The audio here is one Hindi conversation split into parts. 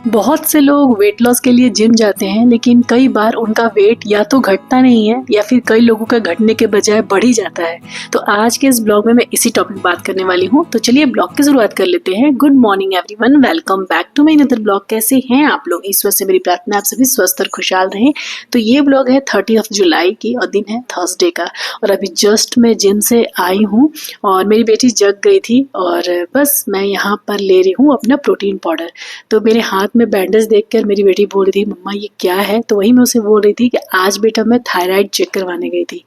बहुत से लोग वेट लॉस के लिए जिम जाते हैं, लेकिन कई बार उनका वेट या तो घटता नहीं है या फिर कई लोगों का घटने के बजाय बढ़ ही जाता है। तो आज के इस ब्लॉग में मैं इसी टॉपिक बात करने वाली हूँ। तो चलिए ब्लॉग की शुरुआत कर लेते हैं। Good morning everyone, welcome back to my another blog. कैसे हैं आप लोग? इस वक्त से मेरी प्रार्थना आप सभी स्वस्थ और खुशहाल रहें। तो ये ब्लॉग है 30 जुलाई की और दिन है थर्सडे का, और अभी जस्ट मैं जिम से आई हूँ और मेरी बेटी जग गई थी और बस मैं यहाँ पर ले रही हूँ अपना प्रोटीन पाउडर। तो मेरे हाथ में बैंडेज देखकर मेरी बेटी बोल रही थी, मम्मा ये क्या है? तो वही मैं उसे बोल रही थी कि आज बेटा मैं थायराइड चेक करवाने गई थी,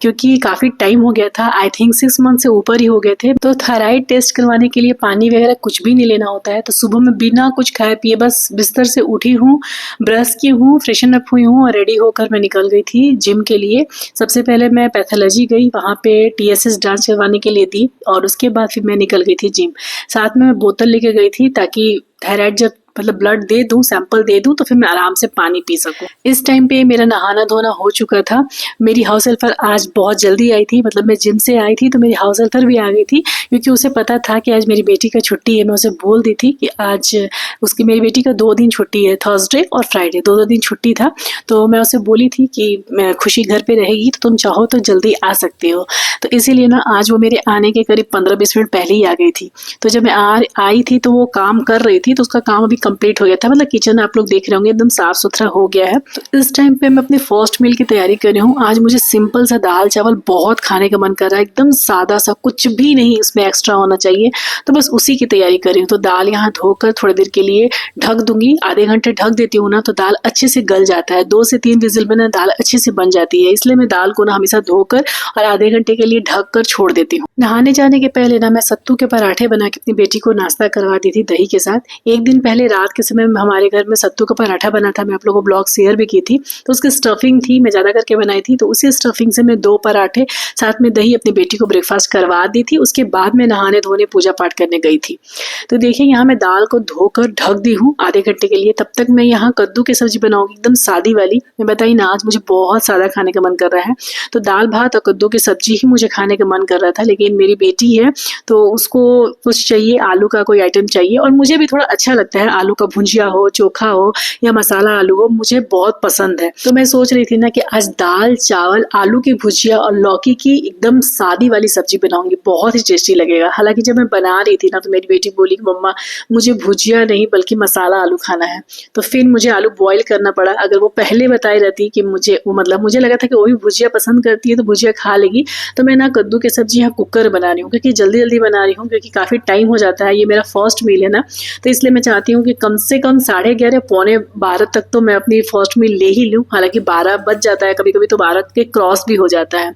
क्योंकि काफ़ी टाइम हो गया था। आई थिंक 6 मंथ से ऊपर ही हो गए थे। तो थायराइड टेस्ट करवाने के लिए पानी वगैरह कुछ भी नहीं लेना होता है। तो सुबह में बिना कुछ खाए पिए बस बिस्तर से उठी हूँ, ब्रश की हूँ, फ्रेशन अप हुई हूँ और रेडी होकर मैं निकल गई थी जिम के लिए। सबसे पहले मैं पैथोलॉजी गई, वहाँ पे TSS जांच करवाने के लिए दी और उसके बाद फिर मैं निकल गई थी जिम। साथ में मैं बोतल लेके गई थी ताकि थायराइड जब ब्लड दे दूं, सैंपल दे दूं, तो फिर मैं आराम से पानी पी सकूं। इस टाइम पे मेरा नहाना धोना हो चुका था। मेरी हाउस हेल्पर आज बहुत जल्दी आई थी, मैं जिम से आई थी तो मेरी हाउस हेल्पर भी आ गई थी, क्योंकि उसे पता था कि आज मेरी बेटी का छुट्टी है। मैं उसे बोल दी थी कि आज मेरी बेटी का 2 दिन छुट्टी है, थर्सडे और फ्राइडे, 2 दिन छुट्टी था। तो मैं उसे बोली थी कि मैं खुशी घर पे रहेगी तो तुम चाहो तो जल्दी आ सकते हो। तो इसीलिए ना आज वो मेरे आने के करीब 15-20 मिनट पहले ही आ गई थी। तो जब मैं आई थी तो वो काम कर रही थी, तो उसका काम अभी कंप्लीट हो गया था। किचन आप लोग देख रहे होंगे एकदम साफ सुथरा हो गया है। तो इस टाइम पे मैं अपने फर्स्ट मील की तैयारी कर रही हूँ। आज मुझे सिंपल सा दाल चावल बहुत खाने का मन कर रहा है, एकदम सादा सा, कुछ भी नहीं इसमें एक्स्ट्रा होना चाहिए। तो बस उसी की तैयारी कर रही हूँ। तो दाल यहाँ धोकर थोड़ी देर के लिए ढक दूंगी, आधे घंटे ढक देती हूँ ना तो दाल अच्छे से गल जाता है। 2 से 3 विजिल में ना दाल अच्छे से बन जाती है। इसलिए मैं दाल को ना हमेशा धोकर और आधे घंटे के लिए ढक कर छोड़ देती हूँ। नहाने जाने के पहले ना मैं सत्तू के पराठे बना के अपनी बेटी को नाश्ता करवा दी थी दही के साथ। एक दिन पहले रात के समय हमारे घर में सत्तू का पराठा बना था, मैं आप लोगों को ब्लॉग शेयर भी की थी। तो उसकी स्टफिंग थी, मैं ज़्यादा करके बनाई थी, तो उसी स्टफिंग से मैं 2 पराठे साथ में दही अपनी बेटी को ब्रेकफास्ट करवा दी थी। उसके बाद मैं नहाने धोने पूजा पाठ करने गई थी। तो देखिए यहाँ मैं दाल को धोकर ढक दी हूँ आधे घंटे के लिए। तब तक मैं यहाँ कद्दू की सब्जी बनाऊंगी, एकदम सादी वाली। मैं बताई ना आज मुझे बहुत सादा खाने का मन कर रहा है, तो दाल भात और कद्दू की सब्जी ही मुझे खाने का मन कर रहा था। लेकिन मेरी बेटी है तो उसको कुछ चाहिए, आलू का कोई आइटम चाहिए, और मुझे भी थोड़ा अच्छा लगता है, आलू का भुंजिया हो, चोखा हो या मसाला आलू हो, मुझे बहुत पसंद है। तो मैं सोच रही थी ना कि आज दाल चावल, आलू की भुजिया और लौकी की एकदम सादी वाली सब्जी बनाऊंगी, बहुत ही टेस्टी लगेगा। हालांकि जब मैं बना रही थी ना तो मेरी बेटी बोली कि मम्मा मुझे भुजिया नहीं बल्कि मसाला आलू खाना है। तो फिर मुझे आलू बॉईल करना पड़ा। अगर वो पहले बताई रहती कि मुझे लगा था कि वो भी भुजिया पसंद करती है तो भुजिया खा लेगी। तो मैं ना कद्दू की सब्जी यहाँ कुकर बना रही हूँ, क्योंकि जल्दी जल्दी बना रही हूँ, क्योंकि काफ़ी टाइम हो जाता है। ये मेरा फर्स्ट मील है ना, तो इसलिए मैं चाहती हूँ कि कम से कम 11:30 पौने 12 तक तो मैं अपनी फर्स्ट मील ले ही लूँ। हालांकि 12 बज जाता है, कभी कभी तो 12 के क्रॉस भी हो जाता है।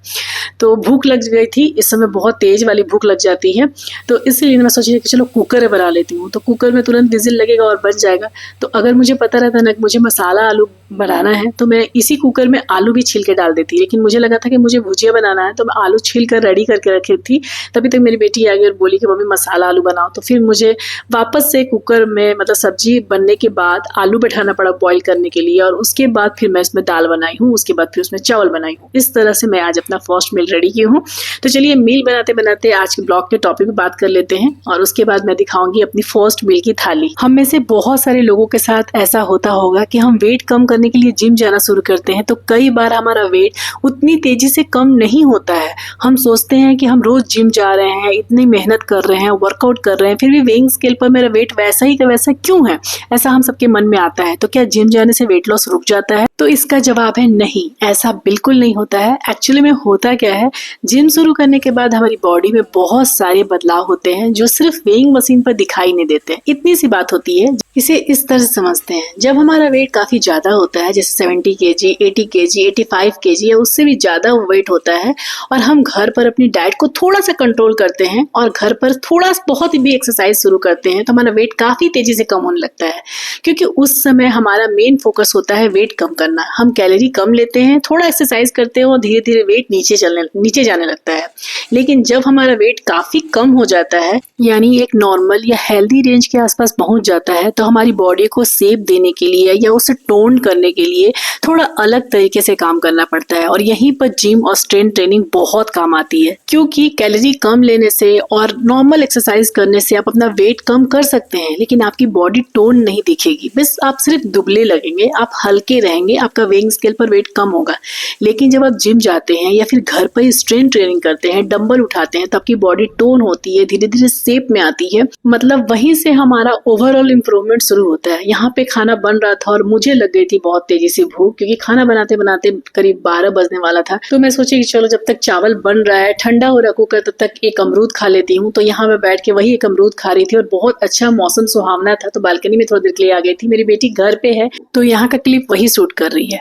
तो भूख लग गई थी, इस समय बहुत तेज वाली भूख लग जाती है। तो इसलिए मैं सोची कि चलो कुकर बना लेती हूँ, तो कुकर में तुरंत विजिल लगेगा और बच जाएगा। तो अगर मुझे पता रहता ना कि मुझे मसाला आलू बनाना है तो मैं इसी कुकर में आलू भी छील के डाल देती। लेकिन मुझे लगा था कि मुझे भुजिया बनाना है, तो मैं आलू छील कर रेडी करके रखी थी। तभी तक मेरी बेटी आ गई और बोली कि मम्मी मसाला आलू बनाओ। तो फिर मुझे वापस से कुकर में सब्जी बनने के बाद आलू बैठाना पड़ा बॉईल करने के लिए, और उसके बाद फिर मैं इसमें दाल बनाई हूँ, उसके बाद फिर उसमें चावल बनाई हूँ। इस तरह से मैं आज अपना फर्स्ट मील रेडी की हूँ। तो चलिए मील बनाते बनाते आज के ब्लॉग के टॉपिक पे बात कर लेते हैं, और उसके बाद मैं दिखाऊंगी अपनी फर्स्ट मील की थाली। हम में से बहुत सारे लोगों के साथ ऐसा होता होगा कि हम वेट कम करने के लिए जिम जाना शुरू करते हैं, तो कई बार हमारा वेट उतनी तेजी से कम नहीं होता है। हम सोचते हैं कि हम रोज जिम जा रहे हैं, इतनी मेहनत कर रहे हैं, वर्कआउट कर रहे हैं, फिर भी वेइंग स्केल पर मेरा वेट वैसा ही का वैसा क्यों है, ऐसा हम सबके मन में आता है। तो क्या जिम जाने से वेट लॉस रुक जाता है? तो इसका जवाब है नहीं, ऐसा बिल्कुल नहीं होता है। एक्चुअली में होता क्या है, जिम शुरू करने के बाद हमारी बॉडी में बहुत सारे बदलाव होते हैं जो सिर्फ वेइंग मशीन पर दिखाई नहीं देते। इतनी सी बात होती है। इसे इस तरह से समझते हैं, जब हमारा वेट काफी ज्यादा होता है, जैसे 70 kg, 80 kg, 85 kg या उससे भी ज्यादा वेट होता है, और हम घर पर अपनी डाइट को थोड़ा सा कंट्रोल करते हैं और घर पर थोड़ा बहुत भी एक्सरसाइज शुरू करते हैं, तो हमारा वेट काफी तेजी से कम होने लगता है। क्योंकि उस समय हमारा मेन फोकस होता है वेट कम करना। हम कैलोरी कम लेते हैं, थोड़ा एक्सरसाइज करते हैं और धीरे धीरे वेट नीचे चला नीचे जाने लगता है। लेकिन जब हमारा वेट काफी कम हो जाता है, यानी एक नॉर्मल या हेल्दी रेंज के आसपास पहुंच जाता है, तो हमारी बॉडी को शेप देने के लिए या उसे टोन करने के लिए थोड़ा अलग तरीके से काम करना पड़ता है। और यहीं पर जिम और स्ट्रेंथ ट्रेनिंग बहुत काम आती है, क्योंकि कैलोरी कम लेने से और नॉर्मल एक्सरसाइज करने से आप अपना वेट कम कर सकते हैं, लेकिन आपकी बॉडी टोन नहीं दिखेगी। बस आप सिर्फ दुबले लगेंगे, आप हल्के रहेंगे, आपका वेइंग स्केल पर वेट कम होगा। लेकिन जब आप जिम जाते हैं या फिर घर पर स्ट्रेंथ ट्रेनिंग करते हैं, डंबल उठाते हैं, तो आपकी बॉडी टोन होती है, धीरे धीरे शेप में आती है। मतलब वहीं से हमारा ओवरऑल इम्प्रूवमेंट शुरू होता है। यहाँ पे खाना बन रहा था और मुझे लग गई थी बहुत तेजी से भूख, क्योंकि खाना बनाते बनाते करीब 12 बजने वाला था। तो मैं सोची कि चलो जब तक चावल बन रहा है, ठंडा हो रहा कुकर, तब तक एक अमरूद खा लेती हूँ। तो यहाँ मैं बैठ के वही एक अमरूद खा रही थी और बहुत अच्छा मौसम सुहावना था, तो बालकनी में थोड़ी देर के लिए आ गई थी। मेरी बेटी घर पे है, तो यहाँ का क्लिप वही शूट कर रही है।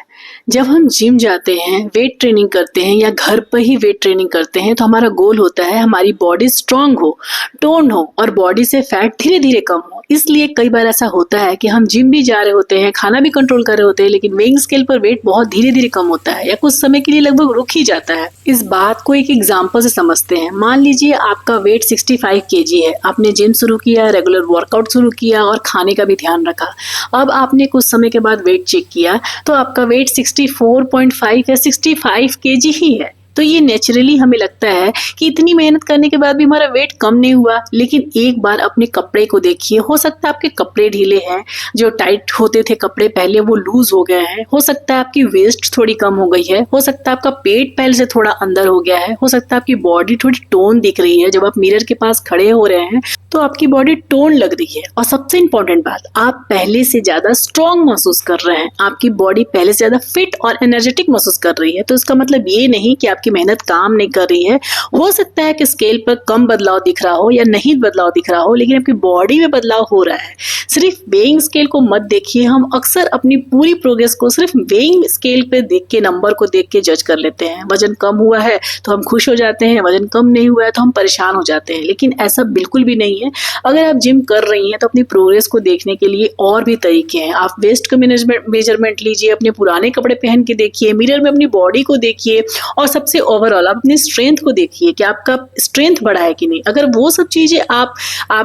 जब हम जिम जाते हैं, वेट ट्रेनिंग करते हैं या घर पर ही वेट ट्रेनिंग करते हैं, तो हमारा गोल होता है हमारी बॉडी स्ट्रांग हो, टोन हो और बॉडी से फैट धीरे धीरे कम हो। इसलिए कई बार ऐसा होता है कि हम जिम भी जा रहे होते हैं, खाना भी कंट्रोल कर रहे होते हैं, लेकिन वेइंग स्केल पर वेट बहुत धीरे धीरे कम होता है या कुछ समय के लिए लगभग रुक ही जाता है। इस बात को एक एग्जांपल से समझते हैं। मान लीजिए आपका वेट 65 kg है, आपने जिम शुरू किया, रेगुलर वर्कआउट शुरू किया और खाने का भी ध्यान रखा। अब आपने कुछ समय के बाद वेट चेक किया, तो आपका वेट 64.5 या 65 kg ही है। तो ये नेचुरली हमें लगता है कि इतनी मेहनत करने के बाद भी हमारा वेट कम नहीं हुआ। लेकिन एक बार अपने कपड़े को देखिए, हो सकता है आपके कपड़े ढीले हैं, जो टाइट होते थे कपड़े पहले वो लूज हो गए हैं, हो सकता है आपकी वेस्ट थोड़ी कम हो गई है, हो सकता है आपका पेट पहले से थोड़ा अंदर हो गया है, हो सकता है आपकी बॉडी थोड़ी टोन दिख रही है। जब आप मिरर के पास खड़े हो रहे हैं तो आपकी बॉडी टोन लग रही है। और सबसे इंपॉर्टेंट बात, आप पहले से ज्यादा स्ट्रॉन्ग महसूस कर रहे हैं, आपकी बॉडी पहले से ज्यादा फिट और एनर्जेटिक महसूस कर रही है। तो इसका मतलब ये नहीं कि आपकी मेहनत काम नहीं कर रही है। हो सकता है कि स्केल पर कम बदलाव दिख रहा हो या नहीं बदलाव दिख रहा हो, लेकिन आपकी बॉडी में बदलाव हो रहा है। सिर्फ वेइंग स्केल को मत देखिए। हम अक्सर अपनी पूरी प्रोग्रेस को सिर्फ वेइंग स्केल पे देख के, नंबर को देख के जज कर लेते हैं। वजन कम हुआ है तो हम खुश हो जाते हैं, वजन कम नहीं हुआ है तो हम परेशान हो जाते हैं। लेकिन ऐसा बिल्कुल भी नहीं है। अगर आप जिम कर रही हैं तो अपनी प्रोग्रेस को देखने के लिए और भी तरीके हैं। आप वेस्ट का मेजरमेंट लीजिए, अपने पुराने कपड़े पहन के देखिए, मिरर में अपनी बॉडी को देखिए और सबसे ओवरऑल आप अपनी स्ट्रेंथ को देखिए कि आपका स्ट्रेंथ बढ़ा है कि नहीं। अगर वो सब चीजें आप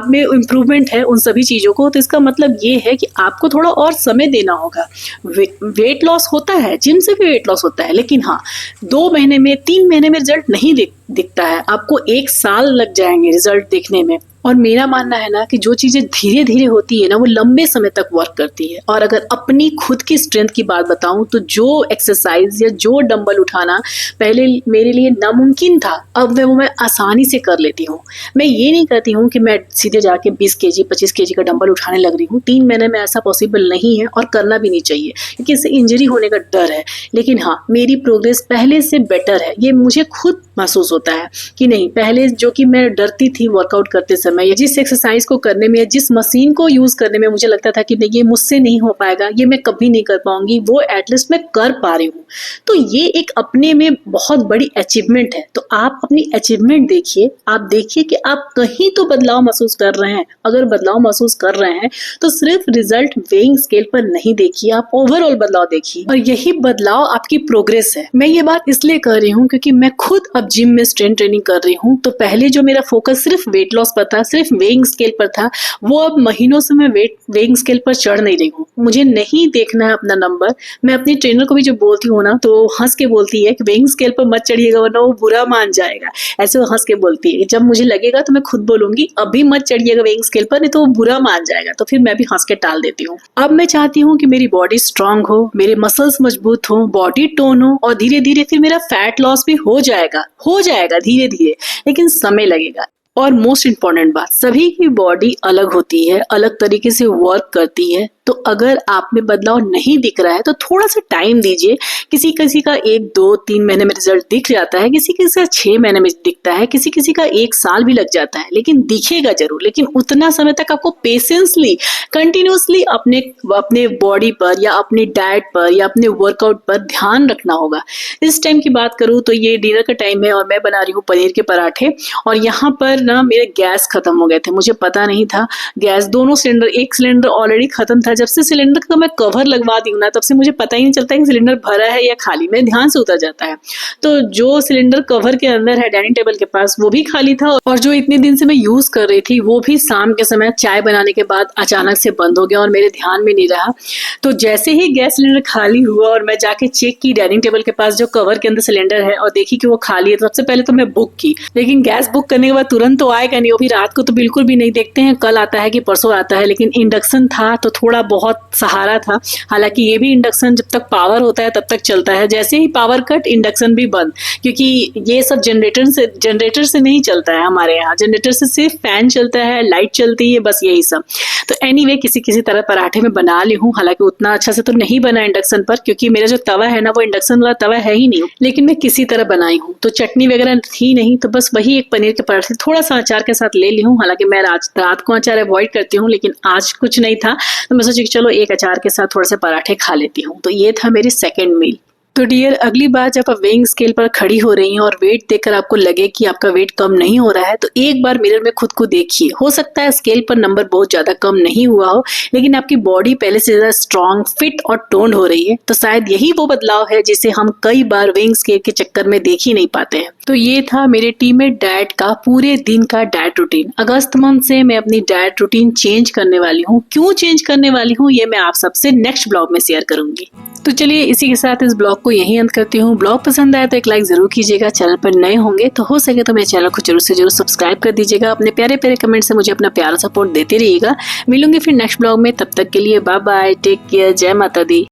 में इम्प्रूवमेंट है उन सभी चीजों को, तो इसका मतलब ये है कि आपको थोड़ा और समय देना होगा। वेट लॉस होता है, जिम से भी वेट लॉस होता है, लेकिन हाँ 2 महीने में 3 महीने में रिजल्ट नहीं दिखता है, आपको 1 साल लग जाएंगे रिजल्ट देखने में। और मेरा मानना है ना कि जो चीजें धीरे धीरे होती है ना वो लंबे समय तक वर्क करती है। और अगर अपनी खुद की स्ट्रेंथ की बात बताऊं तो जो एक्सरसाइज या जो डंबल उठाना पहले मेरे लिए नामुमकिन था, अब वो मैं आसानी से कर लेती हूँ। मैं ये नहीं कहती हूँ कि मैं सीधे जाके 20 kg 25 kg का डंबल उठाने लग रही हूँ। 3 महीने में ऐसा पॉसिबल नहीं है और करना भी नहीं चाहिए, क्योंकि इससे इंजरी होने का डर है। लेकिन हाँ, मेरी प्रोग्रेस पहले से बेटर है, ये मुझे खुद महसूस होता है कि नहीं। पहले जो कि मैं डरती थी वर्कआउट करते समय या जिस एक्सरसाइज को करने में या जिस मशीन को यूज करने में मुझे लगता था कि नहीं ये मुझसे नहीं हो पाएगा, ये मैं कभी नहीं कर पाऊंगी, वो एटलीस्ट मैं कर पा रही हूँ। तो ये एक अपने में बहुत बड़ी अचीवमेंट है। तो आप अपनी अचीवमेंट देखिए, आप देखिए कि आप कहीं तो बदलाव महसूस कर रहे हैं। अगर बदलाव महसूस कर रहे हैं तो सिर्फ रिजल्ट वेइंग स्केल पर नहीं देखिए, आप ओवरऑल बदलाव देखिए, और यही बदलाव आपकी प्रोग्रेस है। मैं ये बात इसलिए कर रही हूँ क्योंकि मैं खुद अब जिम में स्ट्रेंथ ट्रेनिंग कर रही हूँ। तो पहले जो मेरा फोकस सिर्फ वेट लॉस पर था, सिर्फ वेइंग स्केल पर था, वो अब महीनों से मैं वेइंग स्केल पर चढ़ नहीं रही हूँ। मुझे नहीं देखना है अपना नंबर। मैं अपनी ट्रेनर को भी जब बोलती हूँ ना तो हंस के बोलती है कि वेइंग स्केल पर मत चढ़िएगा वरना वो बुरा मान जाएगा। ऐसे वो हंस के बोलती है। जब मुझे लगेगा तो मैं खुद बोलूंगी अभी मत चढ़िएगा वेइंग स्केल पर, नहीं तो वो बुरा मान जाएगा। तो फिर मैं भी हंस के टाल देती हूँ। अब मैं चाहती हूँ कि मेरी बॉडी स्ट्रांग हो, मेरे मसल्स मजबूत हो, बॉडी टोन हो, और धीरे धीरे फिर मेरा फैट लॉस भी हो जाएगा धीरे धीरे, लेकिन समय लगेगा। और मोस्ट इम्पॉर्टेंट बात, सभी की बॉडी अलग होती है, अलग तरीके से वर्क करती है। तो अगर आप में बदलाव नहीं दिख रहा है तो थोड़ा सा टाइम दीजिए। किसी किसी का 1 2 3 महीने में रिजल्ट दिख जाता है, किसी किसी का 6 महीने में दिखता है, किसी किसी का 1 साल भी लग जाता है, लेकिन दिखेगा जरूर। लेकिन उतना समय तक आपको पेशेंसली कंटिन्यूसली अपने बॉडी पर या अपनी डाइट पर या अपने वर्कआउट पर ध्यान रखना होगा। इस टाइम की बात करूँ तो ये डिनर का टाइम है और मैं बना रही हूँ पनीर के पराठे। और यहाँ पर ना मेरे गैस खत्म हो गए थे, मुझे पता नहीं था। गैस दोनों सिलेंडर, एक सिलेंडर ऑलरेडी खत्म था जब से सिलेंडर का मैं कवर लगवा दी हूँ ना, तब से मुझे पता ही नहीं चलता है कि सिलेंडर भरा है या खाली, मेरे ध्यान से उतर जाता है। तो जो सिलेंडर कवर के अंदर है डाइनिंग टेबल के पास, वो भी खाली था, और जो इतने दिन से मैं यूज कर रही थी वो भी शाम के समय चाय बनाने के बाद अचानक से बंद हो गया और मेरे ध्यान में नहीं रहा। तो जैसे ही गैस सिलेंडर खाली हुआ और मैं जाके चेक की डाइनिंग टेबल के पास जो कवर के अंदर सिलेंडर है और देखी कि वो खाली है, तो सबसे पहले तो मैं बुक की। लेकिन गैस बुक करने के बाद तुरंत तो आएगा नहीं, वो भी रात को तो बिल्कुल भी नहीं, देखते हैं कल आता है कि परसों आता है। लेकिन इंडक्शन था तो थोड़ा बहुत सहारा था। हालांकि ये भी इंडक्शन जब तक पावर होता है तब तक चलता है, जैसे ही पावर कट इंडक्शन भी बंद, क्योंकि ये सब जनरेटर से नहीं चलता है। हमारे यहाँ जनरेटर से सिर्फ फैन चलता है, लाइट चलती है, बस यही सब। तो एनीवे किसी तरह पराठे में बना ली हूँ। हालांकि उतना अच्छा से तो नहीं बना इंडक्शन पर, क्योंकि मेरा जो तवा है ना वो इंडक्शन वाला तवा है ही नहीं, लेकिन मैं किसी तरह बनाई हूँ। तो चटनी वगैरह थी नहीं, तो बस वही एक पनीर के पराठे थोड़ा सा अचार के साथ ले ली हूँ। हालांकि मैं रात को अचार अवॉइड करती हूँ, लेकिन आज कुछ नहीं था तो मैं सोची कि चलो एक अचार के साथ थोड़े से पराठे खा लेती हूँ। तो ये था मेरी सेकेंड मील। तो डियर, अगली बार जब आप वेइंग स्केल पर खड़ी हो रही हैं और वेट देखकर आपको लगे कि आपका वेट कम नहीं हो रहा है, तो एक बार मिरर में खुद को देखिए। हो सकता है स्केल पर नंबर बहुत ज्यादा कम नहीं हुआ हो, लेकिन आपकी बॉडी पहले से ज्यादा स्ट्रांग, फिट और टोन्ड हो रही है। तो शायद यही वो बदलाव है जिसे हम कई बार वेइंग स्केल के चक्कर में देख ही नहीं पाते हैं। तो ये था मेरे टीममेट डाइट का पूरे दिन का डाइट रूटीन। अगस्त मंथ से मैं अपनी डाइट रूटीन चेंज करने वाली हूँ। क्यों चेंज करने वाली हूँ ये मैं आप सबसे नेक्स्ट ब्लॉग में शेयर करूंगी। तो चलिए इसी के साथ इस ब्लॉग को यहीं अंत करती हूँ। ब्लॉग पसंद आया तो एक लाइक जरूर कीजिएगा। चैनल पर नए होंगे तो हो सके तो मेरे चैनल को जरूर से जरूर सब्सक्राइब कर दीजिएगा। अपने प्यारे प्यारे कमेंट से मुझे अपना प्यारा सपोर्ट देते रहिएगा। मिलूंगी फिर नेक्स्ट ब्लॉग में, तब तक के लिए बाय बाय, टेक केयर, जय माता दी।